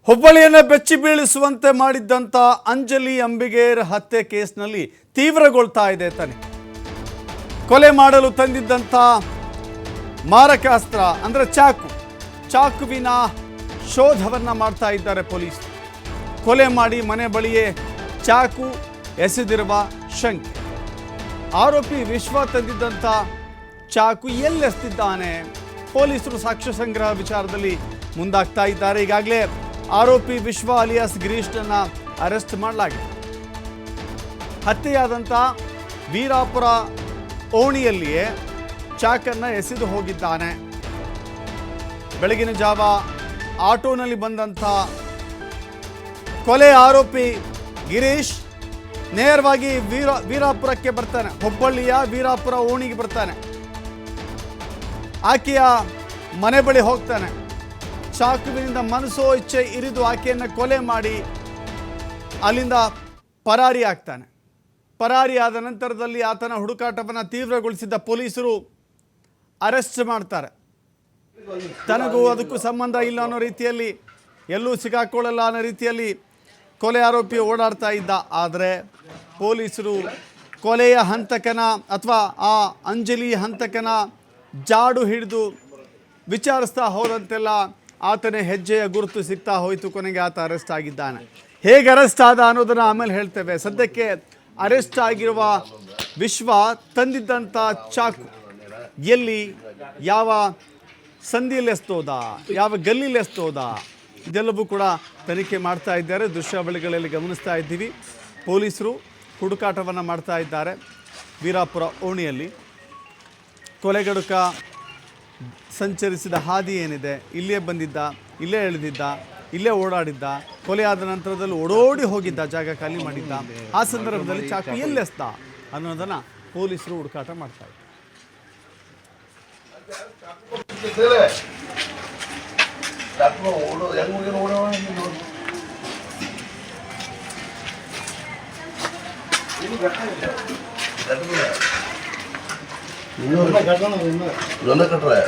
ಹುಬ್ಬಳ್ಳಿಯನ್ನು ಬೆಚ್ಚಿ ಬೀಳಿಸುವಂತೆ ಮಾಡಿದ್ದಂಥ ಅಂಜಲಿ ಅಂಬಿಗೇರ್ ಹತ್ಯೆ ಕೇಸ್ನಲ್ಲಿ ತೀವ್ರಗೊಳ್ತಾ ಇದೆ ತನಿಖೆ. ಕೊಲೆ ಮಾಡಲು ತಂದಿದ್ದಂಥ ಮಾರಕಾಸ್ತ್ರ ಅಂದರೆ ಚಾಕುವಿನ ಶೋಧವನ್ನು ಮಾಡ್ತಾ ಇದ್ದಾರೆ ಪೊಲೀಸರು. ಕೊಲೆ ಮಾಡಿ ಮನೆ ಬಳಿಯೇ ಚಾಕು ಎಸೆದಿರುವ ಶಂಕೆ. ಆರೋಪಿ ವಿಶ್ವ ತಂದಿದ್ದಂಥ ಚಾಕು ಎಲ್ಲೆಸ್ತಿದ್ದಾನೆ? ಪೊಲೀಸರು ಸಾಕ್ಷ್ಯ ಸಂಗ್ರಹ ವಿಚಾರದಲ್ಲಿ ಮುಂದಾಗ್ತಾ ಇದ್ದಾರೆ. ಈಗಾಗಲೇ ಆರೋಪಿ ವಿಶ್ವ ಅಲಿಯಾಸ್ ಗಿರೀಶ್ನನ್ನ ಅರೆಸ್ಟ್ ಮಾಡಲಾಗಿದೆ. ಹತ್ಯೆಯಾದಂಥ ವೀರಾಪುರ ಓಣಿಯಲ್ಲಿಯೇ ಚಾಕನ್ನು ಎಸೆದು ಹೋಗಿದ್ದಾನೆ. ಬೆಳಗಿನ ಜಾವ ಆಟೋನಲ್ಲಿ ಬಂದಂಥ ಕೊಲೆ ಆರೋಪಿ ಗಿರೀಶ್ ನೇರವಾಗಿ ವೀರಾಪುರಕ್ಕೆ ಬರ್ತಾನೆ. ಹುಬ್ಬಳ್ಳಿಯ ವೀರಾಪುರ ಓಣಿಗೆ ಬರ್ತಾನೆ. ಆಕೆಯ ಮನೆ ಬಳಿ ಹೋಗ್ತಾನೆ. ಚಾಕುವಿನಿಂದ ಮನಸೋ ಇಚ್ಛೆ ಇರಿದು ಆಕೆಯನ್ನು ಕೊಲೆ ಮಾಡಿ ಅಲ್ಲಿಂದ ಪರಾರಿ ಆಗ್ತಾನೆ. ಪರಾರಿಯಾದ ನಂತರದಲ್ಲಿ ಆತನ ಹುಡುಕಾಟವನ್ನು ತೀವ್ರಗೊಳಿಸಿದ್ದ ಪೊಲೀಸರು ಅರೆಸ್ಟ್ ಮಾಡ್ತಾರೆ. ತನಗೂ ಅದಕ್ಕೂ ಸಂಬಂಧ ಇಲ್ಲ ಅನ್ನೋ ರೀತಿಯಲ್ಲಿ, ಎಲ್ಲೂ ಸಿಗಾಕೊಳ್ಳಲ್ಲ ಅನ್ನೋ ರೀತಿಯಲ್ಲಿ ಕೊಲೆ ಆರೋಪಿ ಓಡಾಡ್ತಾ ಇದ್ದ. ಆದರೆ ಪೊಲೀಸರು ಕೊಲೆಯ ಹಂತಕನ ಅಥವಾ ಆ ಅಂಜಲಿ ಹಂತಕನ ಜಾಡು ಹಿಡಿದು ವಿಚಾರಿಸ್ತಾ ಹೋದಂತೆಲ್ಲ ಆತನ ಹೆಜ್ಜೆಯ ಗುರುತು ಸಿಗ್ತಾ ಹೋಯಿತು. ಕೊನೆಗೆ ಆತ ಅರೆಸ್ಟ್ ಆಗಿದ್ದಾನೆ. ಹೇಗೆ ಅರೆಸ್ಟ್ ಆದ ಅನ್ನೋದನ್ನು ಆಮೇಲೆ ಹೇಳ್ತೇವೆ. ಸದ್ಯಕ್ಕೆ ಅರೆಸ್ಟ್ ಆಗಿರುವ ವಿಶ್ವ ತಂದಿದ್ದಂಥ ಚಾಕು ಎಲ್ಲಿ, ಯಾವ ಸಂದಿಯಲ್ಲಿ ಎಸ್ತೋದ, ಯಾವ ಗಲ್ಲಿಯಲ್ಲಿ ಎಸ್ತೋದ, ಇದೆಲ್ಲವೂ ಕೂಡ ತನಿಖೆ ಮಾಡ್ತಾ ಇದ್ದಾರೆ. ದೃಶ್ಯಾವಳಿಗಳಲ್ಲಿ ಗಮನಿಸ್ತಾ ಇದ್ದೀವಿ. ಪೊಲೀಸರು ಹುಡುಕಾಟವನ್ನು ಮಾಡ್ತಾ ಇದ್ದಾರೆ. ವೀರಾಪುರ ಓಣಿಯಲ್ಲಿ ಕೊಲೆಗಡುಕ ಸಂಚರಿಸಿದ ಹಾದಿ ಏನಿದೆ, ಇಲ್ಲೇ ಬಂದಿದ್ದ, ಇಲ್ಲೇ ಇಳಿದಿದ್ದ, ಇಲ್ಲೇ ಓಡಾಡಿದ್ದ, ಕೊಲೆಯಾದ ನಂತರದಲ್ಲಿ ಓಡೋಡಿ ಹೋಗಿದ್ದ, ಜಾಗ ಖಾಲಿ ಮಾಡಿದ್ದ, ಆ ಸಂದರ್ಭದಲ್ಲಿ ಚಾಕು ಎಲ್ಲೆಸ್ದ ಅನ್ನೋದನ್ನು ಪೊಲೀಸರು ಹುಡುಕಾಟ ಮಾಡ್ತಾ ಇದ್ದಾರೆ. ಕಟ್ರೆ